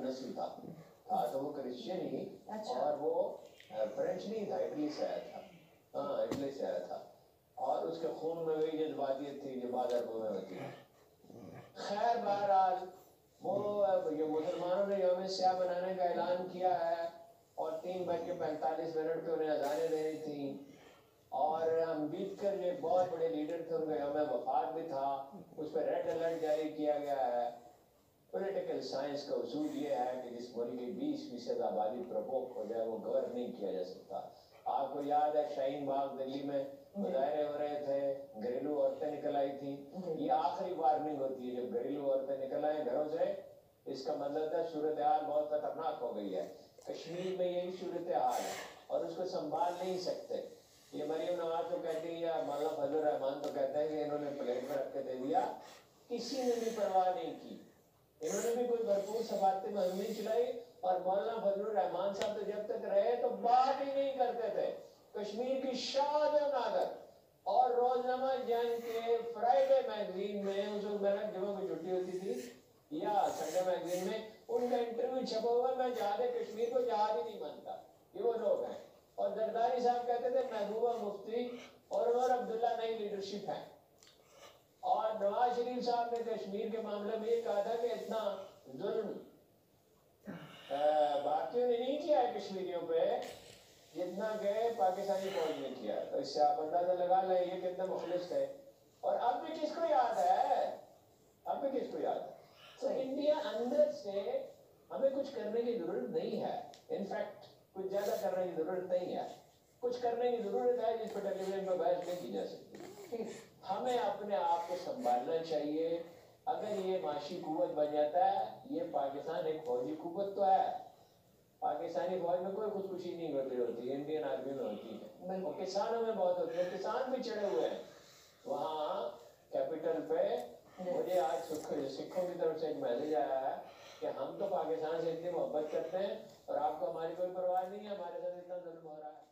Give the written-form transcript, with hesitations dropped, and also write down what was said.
نسل تھا تو وہ کرسچین ہی، اور وہ فرینچ نہیں تھا، اٹلی سے آیا تھا، ہاں اٹلی سے آیا تھا، اور اس کے خون میں وہی جذباتیت تھی جو بعض عربوں میں ہوتی ہے۔ خیر بہرحال وہ مسلمانوں نے یوم سیاہ منانے کا اعلان کیا ہے، اور 3:45 پہ انہیں اذانیں دینی تھیں، اور امبیڈکر جو ایک بہت بڑے لیڈر تھے، ان کا یوم وفات بھی تھا، اس پہ ریڈ الرٹ جاری کیا گیا ہے۔ پولیٹیکل سائنس کا اصول یہ ہے کہ جس ملک کی 20% آبادی پرووک ہو جائے وہ گورن نہیں کیا جا سکتا۔ آپ کو یاد ہے شاہین باغ دلی میں مظاہرے ہو رہے تھے، گھریلو عورتیں نکل آئی تھیں، یہ آخری وارننگ ہوتی ہے جب گھریلو عورتیں نکل آئیں گھروں سے، اس کا مطلب ہے صورتحال بہت خطرناک ہو گئی ہے۔ کشمیر میں یہی صورتحال ہے اور اس کو سنبھال نہیں سکتے۔ یہ مریم نواز تو کہتی ہے، یا مولانا فضل الرحمان تو کہتے ہیں کہ انہوں نے پلیٹ میں رکھ کے دے دیا، کسی نے بھی پرواہ نہیں کی، انہوں نے بھی کوئی بھرپور سفارتی مہم نہیں چلائی، اور مولانا فضل الرحمان صاحب تو جب تک رہے تو بات ہی نہیں کرتے تھے کشمیر کی شاد و نادر۔ اور روزنامہ جنگ کے فرائیڈے میگزین میں اس وقت میرا جمعہ کو چھٹی ہوتی تھی، یا سنڈے میگزین میں ان کا انٹرویو چھپا ہوا، میں جہاد کشمیر کو جہاد ہی نہیں مانتا، یہ وہ لوگ ہیں۔ اور زرداری صاحب کہتے تھے محبوبہ مفتی اور عمر عبداللہ نئی لیڈرشپ ہے، اور نواز شریف صاحب نے کشمیر کے معاملے میں یہ کہا تھا کہ اتنا ظلم بھارتیوں نے نہیں کیا ہے کشمیریوں پہ جتنا کہ پاکستانی فوج نے کیا، تو اس سے آپ اندازہ لگا لیں یہ کتنا مخلص ہے۔ اور اب بھی کس کو یاد ہے، اب بھی کس کو یاد ہے؟ تو انڈیا اندر سے ہمیں کچھ کرنے کی ضرورت نہیں ہے، انفیکٹ کچھ زیادہ کرنے کی ضرورت نہیں ہے، کچھ کرنے کی ضرورت ہے جس پر ٹیلی ویژن پہ بحث نہیں کی جا سکتی۔ ہمیں اپنے آپ کو سنبھالنا چاہیے۔ اگر یہ معاشی قوت بن جاتا ہے، یہ پاکستان ایک فوجی قوت تو ہے، پاکستانی فوج میں کوئی خودکشی نہیں ہوتی، انڈین آرمی میں ہوتی ہے، اور کسانوں میں بہت ہوتی ہے، کسان بھی چڑھے ہوئے ہیں وہاں کیپٹل پہ۔ مجھے آج سکھوں کی طرف سے ایک میسج آیا ہے کہ ہم تو پاکستان سے اتنی محبت کرتے ہیں اور آپ کو ہماری کوئی پرواہ نہیں ہے، ہمارے ساتھ اتنا ظلم ہو رہا ہے۔